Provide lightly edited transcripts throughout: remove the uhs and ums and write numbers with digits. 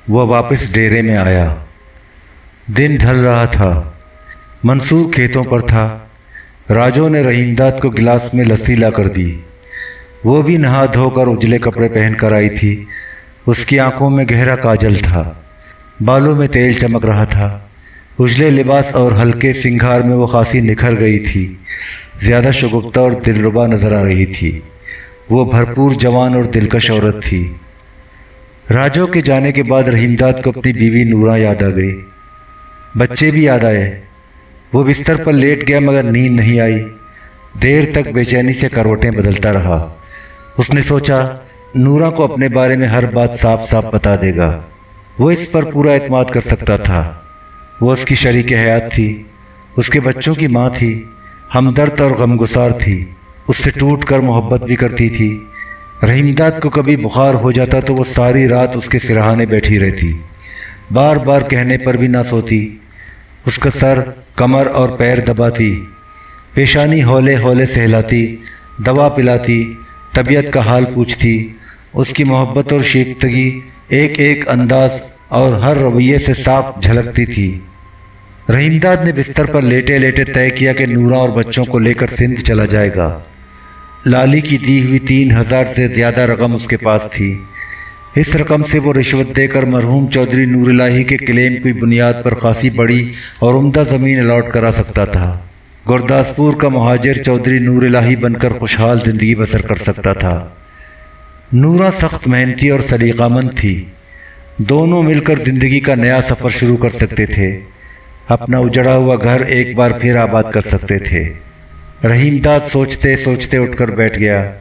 وہ واپس ڈیرے میں آیا۔ دن ڈھل رہا تھا۔ منصور کھیتوں پر تھا۔ راجو نے رحیم داد کو گلاس میں لسی لا کر دی۔ وہ بھی نہا دھو کر اجلے کپڑے پہن کر آئی تھی۔ اس کی آنکھوں میں گہرا کاجل تھا، بالوں میں تیل چمک رہا تھا۔ اجلے لباس اور ہلکے سنگھار میں وہ خاصی نکھر گئی تھی، زیادہ شگفتہ اور دلربا نظر آ رہی تھی۔ وہ بھرپور جوان اور دلکش عورت تھی۔ راجو کے جانے کے بعد رحیم داد کو اپنی بیوی نورا یاد آ گئی۔ بچے بھی یاد آئے۔ وہ بستر پر لیٹ گیا مگر نیند نہیں آئی۔ دیر تک بے چینی سے کروٹیں بدلتا رہا۔ اس نے سوچا نورا کو اپنے بارے میں ہر بات صاف صاف بتا دے گا۔ وہ اس پر پورا اعتماد کر سکتا تھا۔ وہ اس کی شریک حیات تھی، اس کے بچوں کی ماں تھی، ہمدرد اور غمگسار تھی، اس سے ٹوٹ کر محبت بھی کرتی تھی۔ رحیم داد کو کبھی بخار ہو جاتا تو وہ ساری رات اس کے سرہانے بیٹھی رہتی، بار بار کہنے پر بھی نہ سوتی۔ اس کا سر، کمر اور پیر دباتی، پیشانی ہولے ہولے سہلاتی، دوا پلاتی، طبیعت کا حال پوچھتی۔ اس کی محبت اور شیفتگی ایک ایک انداز اور ہر رویے سے صاف جھلکتی تھی۔ رحیم داد نے بستر پر لیٹے لیٹے طے کیا کہ نورا اور بچوں کو لے کر سندھ چلا جائے گا۔ لالی کی دی ہوئی 3000 سے زیادہ رقم اس کے پاس تھی۔ اس رقم سے وہ رشوت دے کر مرحوم چودھری نور الہی کے کلیم کی بنیاد پر خاصی بڑی اور عمدہ زمین الاٹ کرا سکتا تھا۔ گرداسپور کا مہاجر چودھری نور الہی بن کر خوشحال زندگی بسر کر سکتا تھا۔ نورا سخت محنتی اور سلیقہ مند تھی۔ دونوں مل کر زندگی کا نیا سفر شروع کر سکتے تھے، اپنا اجڑا ہوا گھر ایک بار پھر آباد کر سکتے تھے۔ رحیم داد سوچتے سوچتے اٹھ کر بیٹھ گیا۔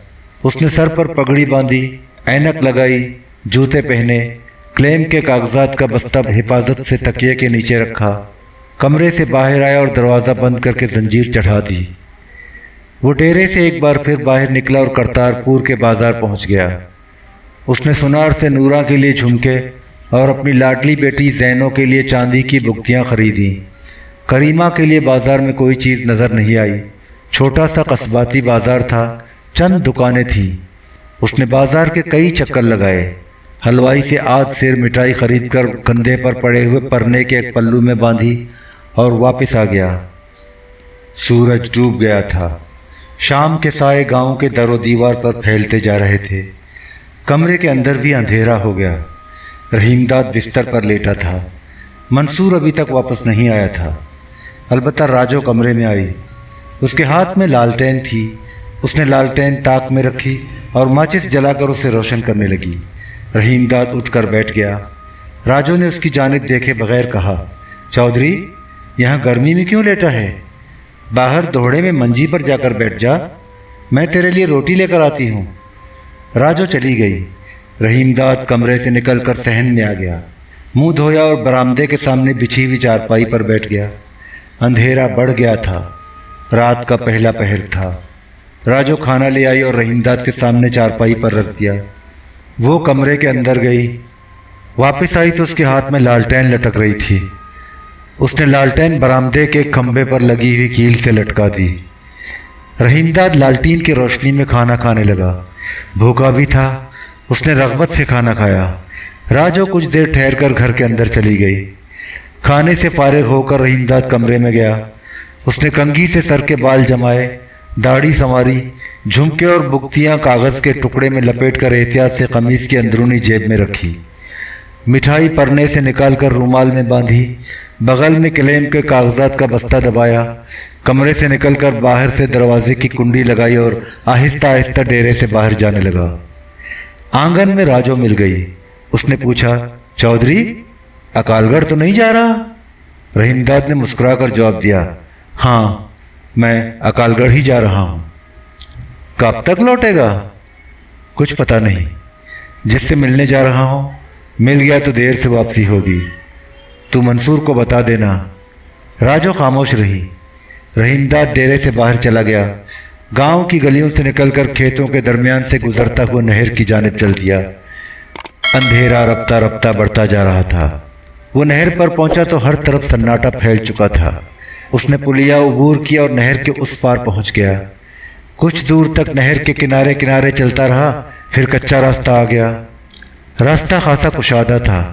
اس نے سر پر پگڑی باندھی، اینک لگائی، جوتے پہنے، کلیم کے کاغذات کا بستہ حفاظت سے تکیے کے نیچے رکھا، کمرے سے باہر آیا اور دروازہ بند کر کے زنجیر چڑھا دی۔ وہ ڈیرے سے ایک بار پھر باہر نکلا اور کرتارپور کے بازار پہنچ گیا۔ اس نے سنار سے نورا کے لیے جھمکے اور اپنی لاڈلی بیٹی زینو کے لیے چاندی کی بگتیاں خریدیں۔ کریمہ کے لیے بازار میں کوئی چیز نظر نہیں آئی۔ چھوٹا سا قصباتی بازار تھا، چند دکانیں تھیں۔ اس نے بازار کے کئی چکر لگائے، حلوائی سے آدھ سیر مٹھائی خرید کر کندھے پر پڑے ہوئے پرنے کے ایک پلو میں باندھی اور واپس آ گیا۔ سورج ڈوب گیا تھا۔ شام کے سائے گاؤں کے در و دیوار پر پھیلتے جا رہے تھے۔ کمرے کے اندر بھی اندھیرا ہو گیا۔ رحیم داد بستر پر لیٹا تھا۔ منصور ابھی تک واپس نہیں آیا تھا۔ البتہ راجو کمرے میں آئی۔ اس کے ہاتھ میں لالٹین تھی۔ اس نے لالٹین تاک میں رکھی اور ماچس جلا کر اسے روشن کرنے لگی۔ رحیم داد اٹھ کر بیٹھ گیا۔ راجو نے اس کی جانب دیکھے بغیر کہا، چودھری یہاں گرمی میں کیوں لیٹا ہے؟ باہر دوڑے میں منجی پر جا کر بیٹھ جا، میں تیرے لیے روٹی لے کر آتی ہوں۔ راجو چلی گئی۔ رحیم داد کمرے سے نکل کر صحن میں آ گیا، منہ دھویا اور برآمدے کے سامنے بچھی ہوئی چارپائی پر بیٹھ گیا۔ اندھیرا بڑھ گیا تھا، رات کا پہلا پہر تھا۔ راجو کھانا لے آئی اور رحیم داد کے سامنے چارپائی پر رکھ دیا۔ وہ کمرے کے اندر گئی، واپس آئی تو اس کے ہاتھ میں لالٹین لٹک رہی تھی۔ اس نے لالٹین برآمدے کے کھمبے پر لگی ہوئی کیل سے لٹکا دی۔ رحیم داد لالٹین کی روشنی میں کھانا کھانے لگا۔ بھوکا بھی تھا، اس نے رغبت سے کھانا کھایا۔ راجو کچھ دیر ٹھہر کر گھر کے اندر چلی گئی۔ کھانے سے فارغ ہو کر رحیم داد کمرے میں گیا۔ اس نے کنگھی سے سر کے بال جمائے، داڑھی سنواری، جھمکے اور بگتیاں کاغذ کے ٹکڑے میں لپیٹ کر احتیاط سے قمیص کی اندرونی جیب میں رکھی۔ مٹھائی پرنے سے نکال کر رومال میں باندھی، بغل میں کلیم کے کاغذات کا بستہ دبایا، کمرے سے نکل کر باہر سے دروازے کی کنڈی لگائی اور آہستہ آہستہ ڈیرے سے باہر جانے لگا۔ آنگن میں راجو مل گئی۔ اس نے پوچھا، چودھری اکال گڑھ تو نہیں جا رہا؟ رحیم داد نے مسکرا کر جواب دیا، ہاں میں اکال گڑھ ہی جا رہا ہوں۔ کب تک لوٹے گا؟ کچھ پتہ نہیں، جس سے ملنے جا رہا ہوں مل گیا تو دیر سے واپسی ہوگی، تو منصور کو بتا دینا۔ راجو خاموش رہی۔ رحیم داد ڈیرے سے باہر چلا گیا، گاؤں کی گلیوں سے نکل کر کھیتوں کے درمیان سے گزرتا ہوا نہر کی جانب چل دیا۔ اندھیرا رفتہ رفتہ بڑھتا جا رہا تھا۔ وہ نہر پر پہنچا تو ہر طرف سناٹا پھیل چکا تھا۔ اس نے پلیا عبور کیا اور نہر کے اس پار پہنچ گیا۔ کچھ دور تک نہر کے کنارے کنارے چلتا رہا، پھر کچا راستہ آ گیا۔ راستہ خاصا کشادہ تھا،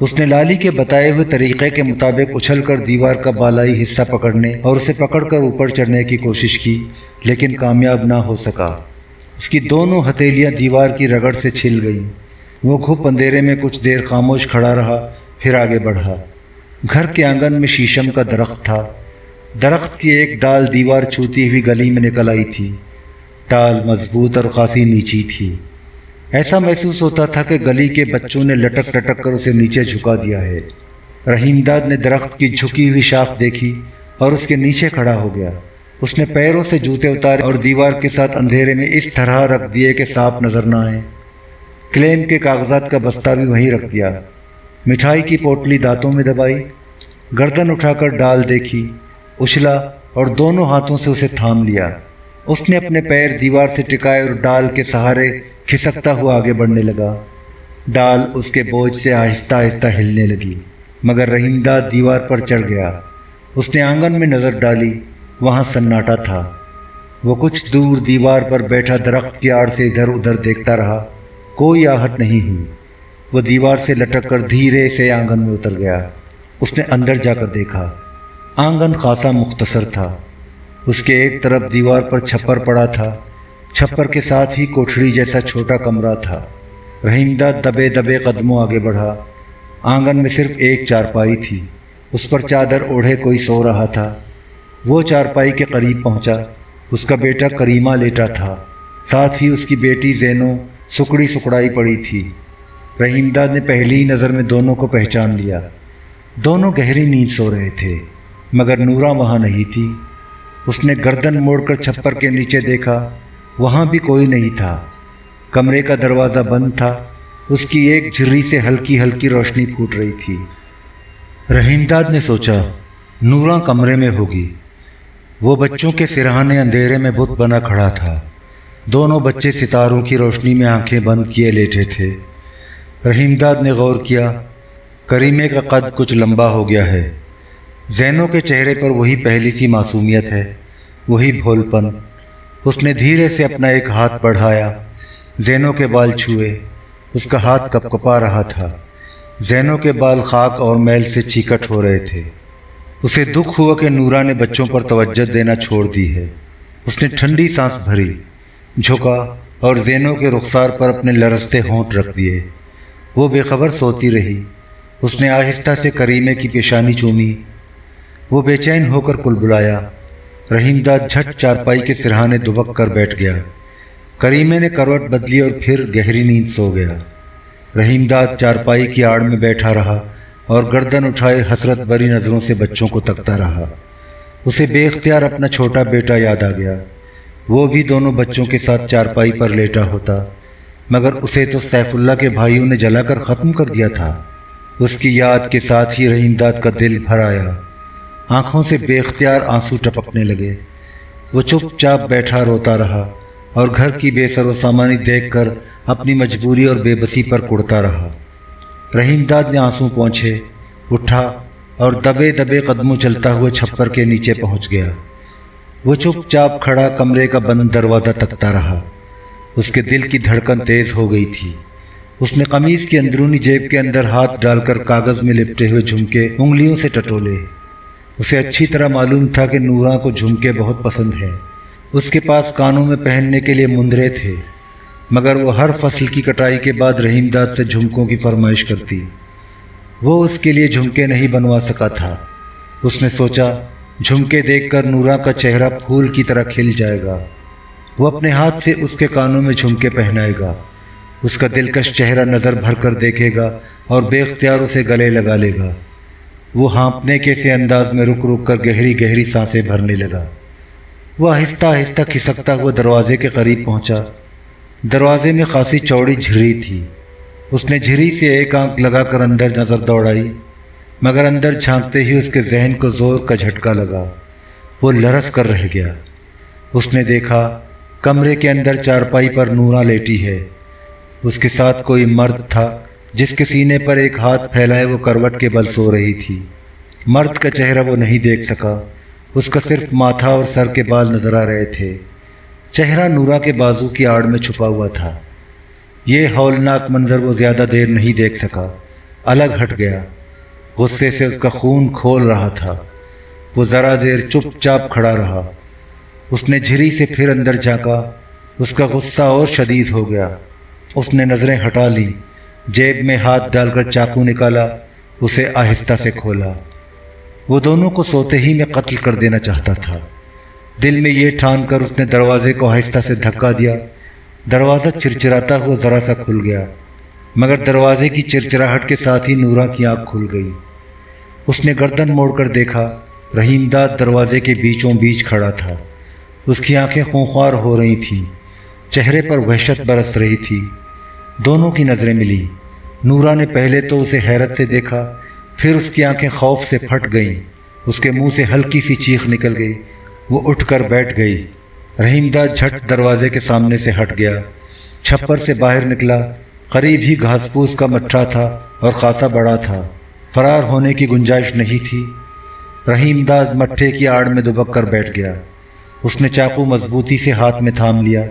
اس نے لالی کے بتائے ہوئے طریقے کے مطابق اچھل کر دیوار کا بالائی حصہ پکڑنے اور اسے پکڑ کر اوپر چڑھنے کی کوشش کی، لیکن کامیاب نہ ہو سکا۔ اس کی دونوں ہتھیلیاں دیوار کی رگڑ سے چھل گئیں۔ وہ گھپ اندھیرے میں کچھ دیر خاموش کھڑا رہا، پھر آگے بڑھا۔ گھر کے آنگن میں شیشم کا درخت تھا۔ درخت کی ایک ڈال دیوار چھوتی ہوئی گلی میں نکل آئی تھی۔ ڈال مضبوط اور خاصی نیچی تھی۔ ایسا محسوس ہوتا تھا کہ گلی کے بچوں نے لٹک لٹک کر اسے نیچے جھکا دیا ہے۔ رحیم داد نے درخت کی جھکی ہوئی شاخ دیکھی اور اس کے نیچے کھڑا ہو گیا۔ اس نے پیروں سے جوتے اتارے اور دیوار کے ساتھ اندھیرے میں اس طرح رکھ دیے کہ صاف نظر نہ آئے۔ کلیم کے کاغذات کا بستہ بھی وہیں رکھ دیا۔ مٹھائی کی پوٹلی دانتوں میں دبائی، گردن اٹھا کر ڈال دیکھی، اچھلا اور دونوں ہاتھوں سے اسے تھام لیا۔ اس نے اپنے پیر دیوار سے ٹکائے اور ڈال کے سہارے کھسکتا ہوا آگے بڑھنے لگا۔ ڈال اس کے بوجھ سے آہستہ آہستہ ہلنے لگی، مگر رحیم داد دیوار پر چڑھ گیا۔ اس نے آنگن میں نظر ڈالی، وہاں سناٹا تھا۔ وہ کچھ دور دیوار پر بیٹھا درخت کی آڑ سے ادھر ادھر دیکھتا رہا، کوئی آہٹ نہیں ہوئی۔ وہ دیوار سے لٹک کر دھیرے سے آنگن میں اتر گیا۔ اس نے اندر جا کر دیکھا، آنگن خاصا مختصر تھا۔ اس کے ایک طرف دیوار پر چھپر پڑا تھا، چھپر کے ساتھ ہی کوٹھڑی جیسا چھوٹا کمرہ تھا۔ رحیم داد دبے دبے قدموں آگے بڑھا۔ آنگن میں صرف ایک چارپائی تھی، اس پر چادر اوڑھے کوئی سو رہا تھا۔ وہ چارپائی کے قریب پہنچا، اس کا بیٹا کریمہ لیٹا تھا، ساتھ ہی اس کی بیٹی زینو سکڑی سکڑائی پڑی تھی۔ رحیم داد نے پہلی ہی نظر میں دونوں کو پہچان لیا۔ دونوں گہری نیند سو رہے تھے، مگر نورا وہاں نہیں تھی۔ اس نے گردن موڑ کر چھپر کے نیچے دیکھا، وہاں بھی کوئی نہیں تھا۔ کمرے کا دروازہ بند تھا، اس کی ایک جھرری سے ہلکی ہلکی روشنی پھوٹ رہی تھی۔ رحیم داد نے سوچا نورا کمرے میں ہوگی۔ وہ بچوں کے سرہانے اندھیرے میں بت بنا کھڑا تھا۔ دونوں بچے ستاروں کی روشنی میں آنکھیں بند کیے لیٹے تھے۔ رحیم داد نے غور کیا، کریمے کا قد کچھ لمبا ہو گیا ہے۔ زینو کے چہرے پر وہی پہلی سی معصومیت ہے، وہی بھول پن۔ اس نے دھیرے سے اپنا ایک ہاتھ بڑھایا، زینو کے بال چھوئے۔ اس کا ہاتھ کپ کپا رہا تھا۔ زینو کے بال خاک اور میل سے چیکٹ ہو رہے تھے۔ اسے دکھ ہوا کہ نورا نے بچوں پر توجہ دینا چھوڑ دی ہے۔ اس نے ٹھنڈی سانس بھری، جھکا اور زینو کے رخسار پر اپنے لرزتے ہونٹ رکھ دیے۔ وہ بے خبر سوتی رہی۔ اس نے آہستہ سے کریمے کی پیشانی چومی۔ وہ بے چین ہو کر کلبلایا۔ رحیم داد جھٹ چارپائی کے سرہانے دبک کر بیٹھ گیا۔ کریمے نے کروٹ بدلی اور پھر گہری نیند سو گیا۔ رحیم داد چارپائی کی آڑ میں بیٹھا رہا اور گردن اٹھائے حسرت بری نظروں سے بچوں کو تکتا رہا۔ اسے بے اختیار اپنا چھوٹا بیٹا یاد آ گیا۔ وہ بھی دونوں بچوں کے ساتھ چارپائی پر لیٹا ہوتا، مگر اسے تو سیف اللہ کے بھائیوں نے جلا کر ختم کر دیا تھا۔ اس کی یاد کے ساتھ ہی رحیم داد کا دل بھر آیا۔ آنکھوں سے بے اختیار آنسو ٹپکنے لگے۔ وہ چپ چاپ بیٹھا روتا رہا اور گھر کی بے سر و سامانی دیکھ کر اپنی مجبوری اور بے بسی پر کڑتا رہا۔ رحیم داد نے آنسو پونچھے، اٹھا اور دبے دبے قدموں چلتا ہوا چھپر کے نیچے پہنچ گیا۔ وہ چپ چاپ کھڑا کمرے کا بند دروازہ تکتا رہا۔ اس کے دل کی دھڑکن تیز ہو گئی تھی۔ اس نے قمیض کی اندرونی جیب کے اندر ہاتھ ڈال کر کاغذ میں لپٹے ہوئے جھمکے انگلیوں سے ٹٹولے۔ اسے اچھی طرح معلوم تھا کہ نورا کو جھمکے بہت پسند ہے۔ اس کے پاس کانوں میں پہننے کے لیے مندرے تھے، مگر وہ ہر فصل کی کٹائی کے بعد رحیم داد سے جھمکوں کی فرمائش کرتی۔ وہ اس کے لیے جھمکے نہیں بنوا سکا تھا۔ اس نے سوچا جھمکے دیکھ کر نورا کا چہرہ پھول کی طرح کھل جائے گا۔ وہ اپنے ہاتھ سے اس کے کانوں میں جھمکے پہنائے گا۔ اس کا دلکش چہرہ نظر بھر کر دیکھے گا اور بے اختیار اسے گلے لگا لے گا۔ وہ ہانپنے کے سے انداز میں رک رک کر گہری گہری سانسیں بھرنے لگا۔ وہ آہستہ آہستہ کھسکتا ہوا دروازے کے قریب پہنچا۔ دروازے میں خاصی چوڑی جھرری تھی۔ اس نے جھرری سے ایک آنکھ لگا کر اندر نظر دوڑائی، مگر اندر جھانکتے ہی اس کے ذہن کو زور کا جھٹکا لگا۔ وہ لرز کر رہ گیا۔ اس نے دیکھا کمرے کے اندر چارپائی پر نورا لیٹی ہے۔ اس کے ساتھ کوئی مرد تھا جس کے سینے پر ایک ہاتھ پھیلائے وہ کروٹ کے بل سو رہی تھی۔ مرد کا چہرہ وہ نہیں دیکھ سکا، اس کا صرف ماتھا اور سر کے بال نظر آ رہے تھے۔ چہرہ نورا کے بازو کی آڑ میں چھپا ہوا تھا۔ یہ ہولناک منظر وہ زیادہ دیر نہیں دیکھ سکا۔ الگ ہٹ گیا۔ غصے سے اس کا خون کھول رہا تھا۔ وہ ذرا دیر چپ چاپ کھڑا رہا۔ اس نے جھری سے پھر اندر جھانکا۔ اس کا غصہ اور شدید ہو گیا۔ اس نے نظریں ہٹا لیں، جیب میں ہاتھ ڈال کر چاقو نکالا، اسے آہستہ سے کھولا۔ وہ دونوں کو سوتے ہی میں قتل کر دینا چاہتا تھا۔ دل میں یہ ٹھان کر اس نے دروازے کو آہستہ سے دھکا دیا۔ دروازہ چرچراتا ہوا ذرا سا کھل گیا، مگر دروازے کی چرچراہٹ کے ساتھ ہی نورا کی آنکھ کھل گئی۔ اس نے گردن موڑ کر دیکھا، رحیم داد دروازے کے بیچوں بیچ کھڑا تھا۔ اس کی آنکھیں خونخوار ہو رہی تھیں، چہرے پر وحشت برس رہی تھی۔ دونوں کی نظریں ملی۔ نورا نے پہلے تو اسے حیرت سے دیکھا، پھر اس کی آنکھیں خوف سے پھٹ گئیں۔ اس کے منہ سے ہلکی سی چیخ نکل گئی۔ وہ اٹھ کر بیٹھ گئی۔ رحیم داد جھٹ دروازے کے سامنے سے ہٹ گیا، چھپر سے باہر نکلا۔ قریب ہی گھاس پھوس کا مٹھا تھا اور خاصا بڑا تھا، فرار ہونے کی گنجائش نہیں تھی۔ رحیم داد مٹھے کی آڑ میں دبک کر بیٹھ گیا۔ اس نے چاقو مضبوطی سے ہاتھ میں تھام لیا۔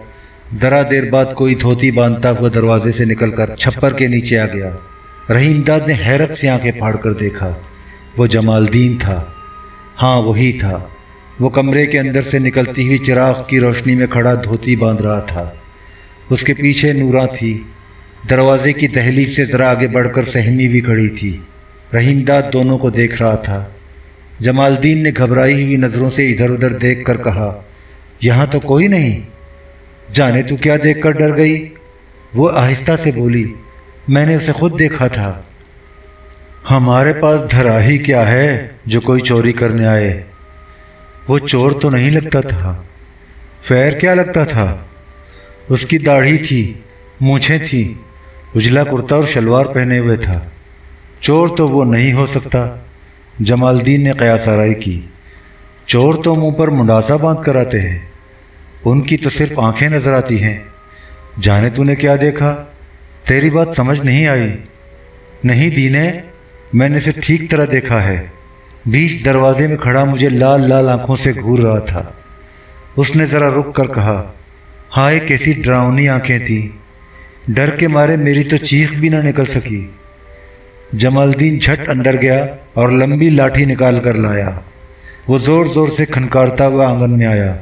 ذرا دیر بعد کوئی دھوتی باندھتا ہوا دروازے سے نکل کر چھپر کے نیچے آ گیا۔ رحیم داد نے حیرت سے آنکھیں پھاڑ کر دیکھا۔ وہ جمال الدین تھا۔ ہاں وہی تھا۔ وہ کمرے کے اندر سے نکلتی ہوئی چراغ کی روشنی میں کھڑا دھوتی باندھ رہا تھا۔ اس کے پیچھے نورا تھی۔ دروازے کی دہلیز سے ذرا آگے بڑھ کر سہمی بھی کھڑی تھی۔ رحیم داد دونوں کو دیکھ رہا تھا۔ جمال الدین نے گھبرائی ہوئی نظروں سے ادھر ادھر دیکھ کر کہا، یہاں تو کوئی نہیں۔ جانے تو کیا دیکھ کر ڈر گئی؟ وہ آہستہ سے بولی، میں نے اسے خود دیکھا تھا۔ ہمارے پاس دھرا ہی کیا ہے جو کوئی چوری کرنے آئے؟ وہ چور تو نہیں لگتا تھا۔ فیر کیا لگتا تھا؟ اس کی داڑھی تھی، مونچھیں تھیں، اجلا کرتا اور شلوار پہنے ہوئے تھا۔ چور تو وہ نہیں ہو سکتا۔ جمال الدین نے قیاس آرائی کی، چور تو منہ پر منڈاسا باندھ کر آتے ہیں، ان کی تو صرف آنکھیں نظر آتی ہیں۔ جانے تو نے کیا دیکھا؟ تیری بات سمجھ نہیں آئی۔ نہیں دینے، میں نے اسے ٹھیک طرح دیکھا ہے۔ بیچ دروازے میں کھڑا مجھے لال لال آنکھوں سے گھور رہا تھا۔ اس نے ذرا رک کر کہا، ہائے کیسی ڈراؤنی آنکھیں تھیں، ڈر کے مارے میری تو چیخ بھی نہ نکل سکی۔ جمال الدین جھٹ اندر گیا اور لمبی لاٹھی نکال کر لایا۔ وہ زور زور سے کھنکارتا ہوا آنگن میں آیا،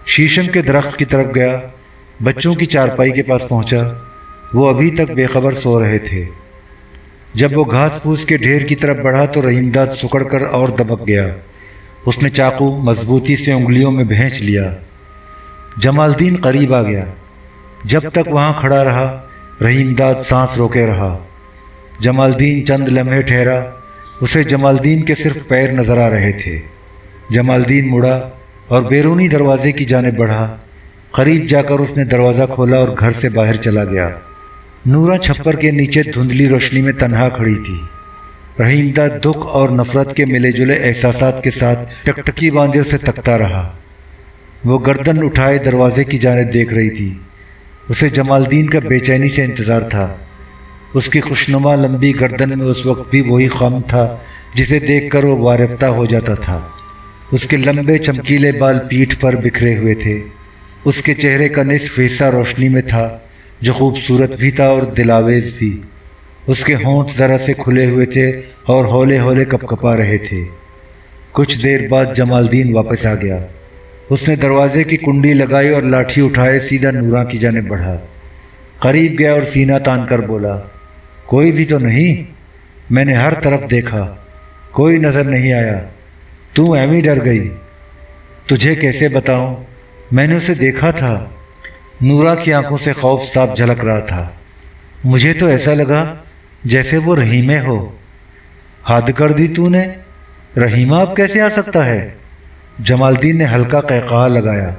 شیشم کے درخت کی طرف گیا، بچوں کی چارپائی کے پاس پہنچا۔ وہ ابھی تک بے خبر سو رہے تھے۔ جب وہ گھاس پھوس کے ڈھیر کی طرف بڑھا تو رحیم داد سکڑ کر اور دبک گیا۔ اس نے چاقو مضبوطی سے انگلیوں میں بھینچ لیا۔ جمال الدین قریب آ گیا۔ جب تک وہاں کھڑا رہا، رحیم داد سانس روکے رہا۔ جمال الدین چند لمحے ٹھہرا۔ اسے جمال الدین کے صرف پیر نظر آ رہے تھے۔ جمال الدین مڑا اور بیرونی دروازے کی جانب بڑھا۔ قریب جا کر اس نے دروازہ کھولا اور گھر سے باہر چلا گیا۔ نورا چھپر کے نیچے دھندلی روشنی میں تنہا کھڑی تھی۔ رحیم داد دکھ اور نفرت کے ملے جلے احساسات کے ساتھ ٹکٹکی باندھے اسے تکتا رہا۔ وہ گردن اٹھائے دروازے کی جانب دیکھ رہی تھی۔ اسے جمال الدین کا بے چینی سے انتظار تھا۔ اس کی خوشنما لمبی گردن میں اس وقت بھی وہی خم تھا جسے دیکھ کر وہ وارفتہ ہو جاتا تھا۔ اس کے لمبے چمکیلے بال پیٹھ پر بکھرے ہوئے تھے۔ اس کے چہرے کا نصف حصہ روشنی میں تھا، جو خوبصورت بھی تھا اور دلاویز بھی۔ اس کے ہونٹ ذرا سے کھلے ہوئے تھے اور ہولے ہولے کپ کپا رہے تھے۔ کچھ دیر بعد جمال الدین واپس آ گیا۔ اس نے دروازے کی کنڈی لگائی اور لاٹھی اٹھائے سیدھا نورا کی جانب بڑھا۔ قریب گیا اور سینہ تان کر بولا، کوئی بھی تو نہیں؟ میں نے ہر طرف دیکھا، کوئی نظر نہیں آیا۔ تو ایویں ڈر گئی؟ تجھے کیسے بتاؤں، میں نے اسے دیکھا تھا۔ نورا کی آنکھوں سے خوف صاف جھلک رہا تھا۔ مجھے تو ایسا لگا جیسے وہ رحیمہ ہو۔ حد کر دی تو نے، رحیمہ اب کیسے آ سکتا ہے؟ جمال الدین نے ہلکا قہقہا لگایا۔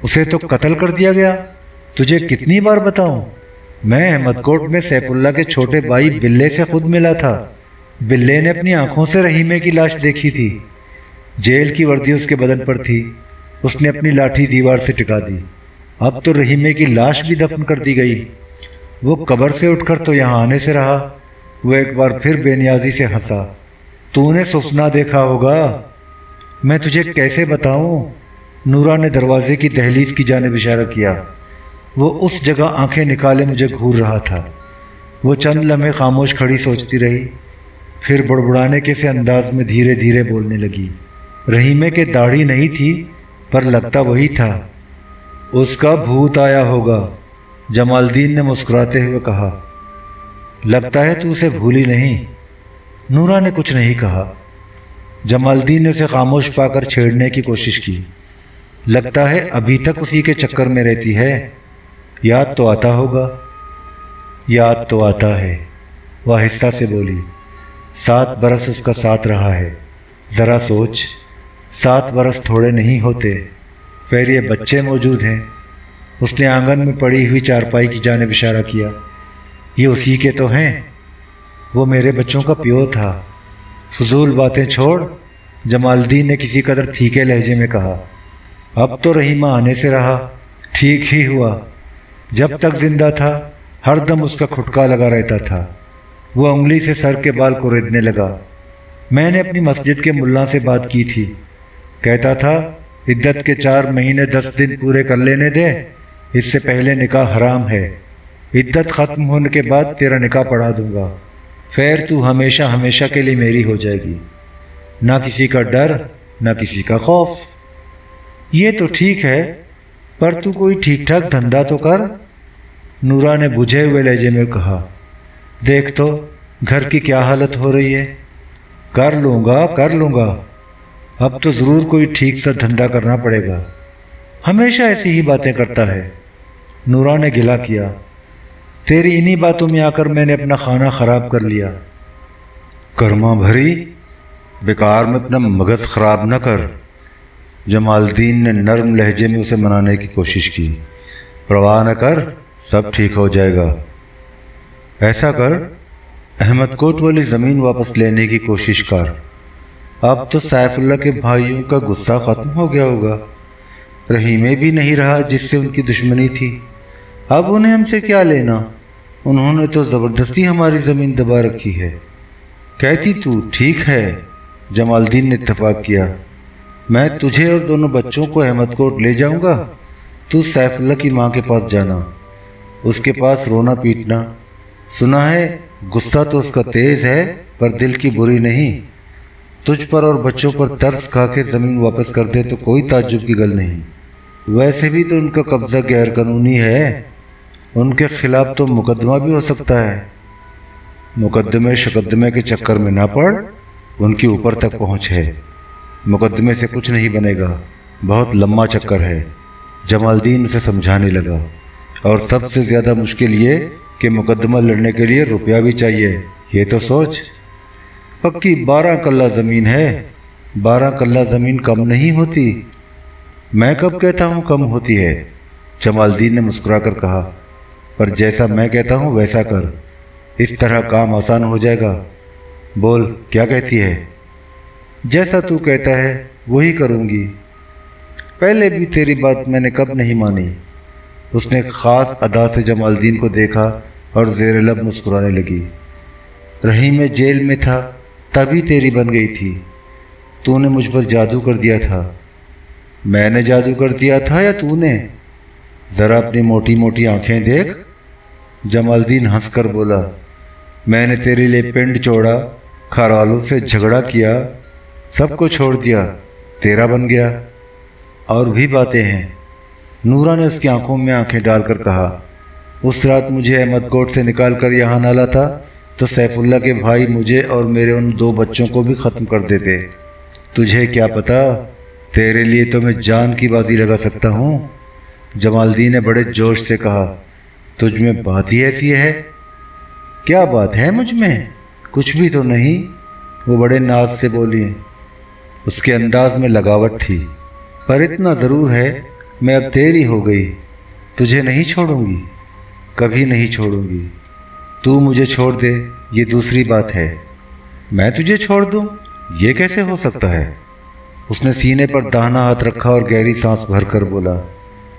اسے تو قتل کر دیا گیا۔ تجھے کتنی بار بتاؤں، میں احمد کوٹ میں سیف اللہ کے چھوٹے بھائی بلے سے خود ملا تھا۔ بلے نے اپنی آنکھوں سے رحیمہ کی لاش دیکھی تھی۔ جیل کی وردی اس کے بدن پر تھی۔ اس نے اپنی لاٹھی دیوار سے ٹکا دی۔ اب تو رحیمہ کی لاش بھی دفن کر دی گئی۔ وہ قبر سے اٹھ کر تو یہاں آنے سے رہا۔ وہ ایک بار پھر بے نیازی سے ہنسا۔ تو نے سپنا دیکھا ہوگا، میں تجھے کیسے بتاؤں؟ نورا نے دروازے کی دہلیز کی جانب اشارہ کیا۔ وہ اس جگہ آنکھیں نکالے مجھے گھور رہا تھا۔ وہ چند لمحے خاموش کھڑی سوچتی رہی، پھر بڑبڑانے کے سے انداز میں دھیرے دھیرے بولنے لگی۔ رحیمے کے داڑھی نہیں تھی پر لگتا وہی تھا۔ اس کا بھوت آیا ہوگا، جمال الدین نے مسکراتے ہوئے کہا۔ لگتا ہے تو اسے بھولی نہیں۔ نورا نے کچھ نہیں کہا۔ جمال الدین نے اسے خاموش پا کر چھیڑنے کی کوشش کی۔ لگتا ہے ابھی تک اسی کے چکر میں رہتی ہے، یاد تو آتا ہوگا۔ یاد تو آتا ہے، وہ آہستہ سے بولی۔ 7 برس اس کا ساتھ رہا ہے، ذرا سوچ، 7 برس تھوڑے نہیں ہوتے، پھر یہ بچے موجود ہیں۔ اس نے آنگن میں پڑی ہوئی چارپائی کی جانب اشارہ کیا۔ یہ اسی کے تو ہیں، وہ میرے بچوں کا پیو تھا۔ فضول باتیں چھوڑ، جمال الدین نے کسی قدر پھیکے لہجے میں کہا۔ اب تو رحیمہ آنے سے رہا، ٹھیک ہی ہوا۔ جب تک زندہ تھا ہر دم اس کا کھٹکا لگا رہتا تھا۔ وہ انگلی سے سر کے بال کوریدنے لگا۔ میں نے اپنی مسجد کے ملا سے بات کی تھی، کہتا تھا عدت کے 4 مہینے 10 دن پورے کر لینے دے، اس سے پہلے نکاح حرام ہے۔ عدت ختم ہونے کے بعد تیرا نکاح پڑھا دوں گا، پھر تو ہمیشہ ہمیشہ کے لیے میری ہو جائے گی، نہ کسی کا ڈر نہ کسی کا خوف۔ یہ تو ٹھیک ہے، پر تو کوئی ٹھیک ٹھاک دھندا تو کر، نورا نے بجھے ہوئے لہجے میں کہا۔ دیکھ تو گھر کی کیا حالت ہو رہی ہے۔ کر لوں گا، اب تو ضرور کوئی ٹھیک سا دھندا کرنا پڑے گا، ہمیشہ ایسی ہی باتیں کرتا ہے۔ نورا نے گلہ کیا۔ تیری انہی باتوں میں آ کر میں نے اپنا کھانا خراب کر لیا۔ کرما بھری، بیکار میں اپنا مغز خراب نہ کر، جمال الدین نے نرم لہجے میں اسے منانے کی کوشش کی۔ پرواہ نہ کر، سب ٹھیک ہو جائے گا۔ ایسا کر، احمد کوٹ والی زمین واپس لینے کی کوشش کر۔ اب تو سیف اللہ کے بھائیوں کا غصہ ختم ہو گیا ہوگا۔ رحیمے بھی نہیں رہا جس سے ان کی دشمنی تھی، اب انہیں ہم سے کیا لینا؟ انہوں نے تو زبردستی ہماری زمین دبا رکھی ہے۔ کہتی تو ٹھیک ہے، جمال الدین نے اتفاق کیا۔ میں تجھے اور دونوں بچوں کو احمد کوٹ لے جاؤں گا، تو سیف اللہ کی ماں کے پاس جانا، اس کے پاس رونا پیٹنا۔ سنا ہے غصہ تو اس کا تیز ہے پر دل کی بری نہیں۔ تجھ پر اور بچوں پر ترس کھا کے زمین واپس کر دے تو کوئی تعجب کی گل نہیں۔ ویسے بھی تو ان کا قبضہ غیر قانونی ہے، ان کے خلاف تو مقدمہ بھی ہو سکتا ہے۔ مقدمے شقدمے کے چکر میں نہ پڑ، ان کے اوپر تک پہنچ ہے، مقدمے سے کچھ نہیں بنے گا، بہت لمبا چکر ہے۔ جمال الدین اسے سمجھانے لگا۔ اور سب سے زیادہ مشکل یہ کہ مقدمہ لڑنے کے لیے روپیہ بھی چاہیے، یہ تو سوچ۔ پکی 12 کلہ زمین ہے، 12 کلہ زمین کم نہیں ہوتی۔ میں کب کہتا ہوں کم ہوتی ہے؟ جمال الدین نے مسکرا کر کہا۔ پر جیسا میں کہتا ہوں ویسا کر، اس طرح کام آسان ہو جائے گا۔ بول کیا کہتی ہے؟ جیسا تو کہتا ہے وہی کروں گی۔ پہلے بھی تیری بات میں نے کب نہیں مانی۔ اس نے ایک خاص ادا سے جمال الدین کو دیکھا اور زیر لب مسکرانے لگی۔ رحیم جیل میں تھا تبھی تیری بن گئی تھی، تو نے مجھ پر جادو کر دیا تھا۔ میں نے جادو کر دیا تھا یا تو نے؟ ذرا اپنی موٹی موٹی آنکھیں دیکھ، جمال الدین ہنس کر بولا۔ میں نے تیرے لیے پنڈ چھوڑا، گھر والوں سے جھگڑا کیا، سب کو چھوڑ دیا، تیرا بن گیا۔ اور بھی باتیں ہیں، نورا نے اس کی آنکھوں میں آنکھیں ڈال کر کہا۔ اس رات مجھے احمد کوٹ سے نکال کر یہاں نہ لاتا تو سیف اللہ کے بھائی مجھے اور میرے ان 2 بچوں کو بھی ختم کر دیتے۔ تجھے کیا پتا، تیرے لیے تو میں جان کی بازی لگا سکتا ہوں، جمال الدین نے بڑے جوش سے کہا۔ تجھ میں بات ہی ایسی ہے؟ کیا بات ہے مجھ میں؟ کچھ بھی تو نہیں، وہ بڑے ناز سے بولی۔ اس کے انداز میں لگاوٹ تھی۔ پر اتنا ضرور ہے، میں اب تیری ہو گئی، تجھے نہیں چھوڑوں گی، کبھی نہیں چھوڑوں گی۔ تو مجھے چھوڑ دے یہ دوسری بات ہے، میں تجھے چھوڑ دوں یہ کیسے ہو سکتا ہے؟ اس نے سینے پر داہنا ہاتھ رکھا اور گہری سانس بھر کر بولا۔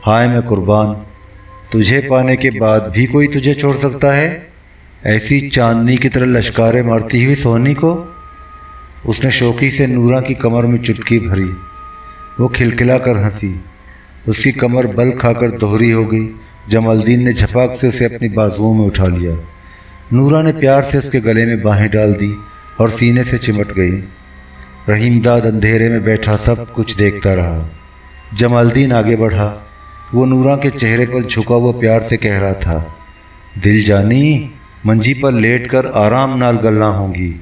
ہائے میں قربان، تجھے پانے کے بعد بھی کوئی تجھے چھوڑ سکتا ہے؟ ایسی چاندنی کی طرح لشکاریں مارتی ہوئی سونی کو؟ اس نے شوقی سے نورا کی کمر میں چٹکی بھری۔ وہ کھلکھلا کر ہنسی، اس کی کمر بل کھا کر دوہری ہو گئی۔ جمال الدین نے جھپاک سے اسے اپنی بازوؤں میں اٹھا لیا۔ نورا نے پیار سے اس کے گلے میں باہیں ڈال دی اور سینے سے چمٹ گئی۔ رحیم داد اندھیرے میں بیٹھا سب کچھ دیکھتا رہا۔ جمال الدین آگے بڑھا۔ وہ نورا کے چہرے پر جھکا ہوا پیار سے کہہ رہا تھا، دل جانی، منجی پر لیٹ کر آرام نال گلاں ہوں گی۔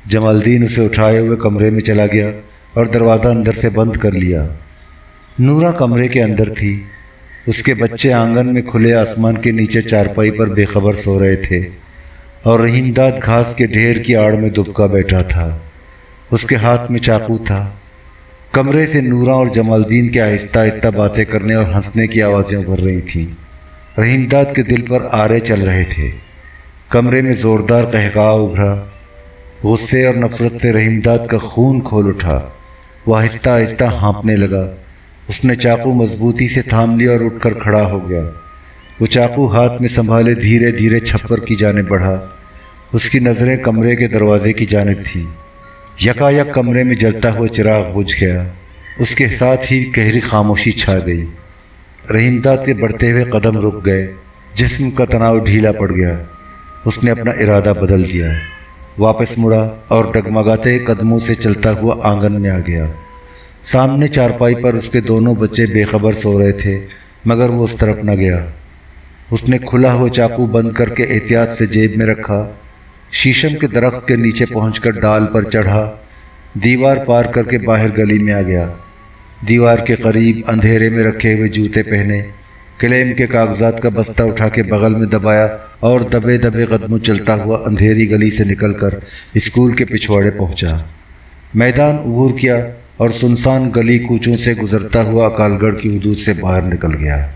جمال الدین اسے اٹھائے ہوئے کمرے میں چلا گیا اور دروازہ اندر سے بند کر لیا۔ نورا کمرے کے اندر تھی۔ اس کے بچے آنگن میں کھلے آسمان کے نیچے چارپائی پر بے خبر سو رہے تھے اور رحیم داد گھاس کے ڈھیر کی آڑ میں دبکا بیٹھا تھا۔ اس کے ہاتھ میں چاقو تھا۔ کمرے سے نورا اور جمال الدین کے آہستہ آہستہ باتیں کرنے اور ہنسنے کی آوازیں ابھر رہی تھیں۔ رحیم داد کے دل پر آرے چل رہے تھے۔ کمرے میں زوردار قہقہا ابھرا۔ غصے اور نفرت سے رحیم داد کا خون کھول اٹھا۔ وہ آہستہ آہستہ ہانپنے لگا۔ اس نے چاقو مضبوطی سے تھام لیا اور اٹھ کر کھڑا ہو گیا۔ وہ چاقو ہاتھ میں سنبھالے دھیرے دھیرے چھپر کی جانب بڑھا۔ اس کی نظریں کمرے کے دروازے کی جانب تھیں۔ یکایک کمرے میں جلتا ہوا چراغ بجھ گیا۔ اس کے ساتھ ہی گہری خاموشی چھا گئی۔ رحیم داد کے بڑھتے ہوئے قدم رک گئے۔ جسم کا تناؤ ڈھیلا پڑ گیا۔ اس نے اپنا ارادہ بدل دیا۔ واپس مڑا اور ڈگمگاتے قدموں سے چلتا ہوا آنگن میں آ گیا۔ سامنے چارپائی پر اس کے دونوں بچے بے خبر سو رہے تھے، مگر وہ اس طرف نہ گیا۔ اس نے کھلا ہوا چاقو بند کر کے احتیاط سے جیب میں رکھا۔ شیشم کے درخت کے نیچے پہنچ کر ڈال پر چڑھا۔ دیوار پار کر کے باہر گلی میں آ گیا۔ دیوار کے قریب اندھیرے میں رکھے ہوئے جوتے پہنے، کلیم کے کاغذات کا بستہ اٹھا کے بغل میں دبایا اور دبے دبے قدموں چلتا ہوا اندھیری گلی سے نکل کر اسکول کے پچھواڑے پہنچا۔ میدان عبور کیا اور سنسان گلی کوچوں سے گزرتا ہوا اکال گڑھ کی حدود سے باہر نکل گیا۔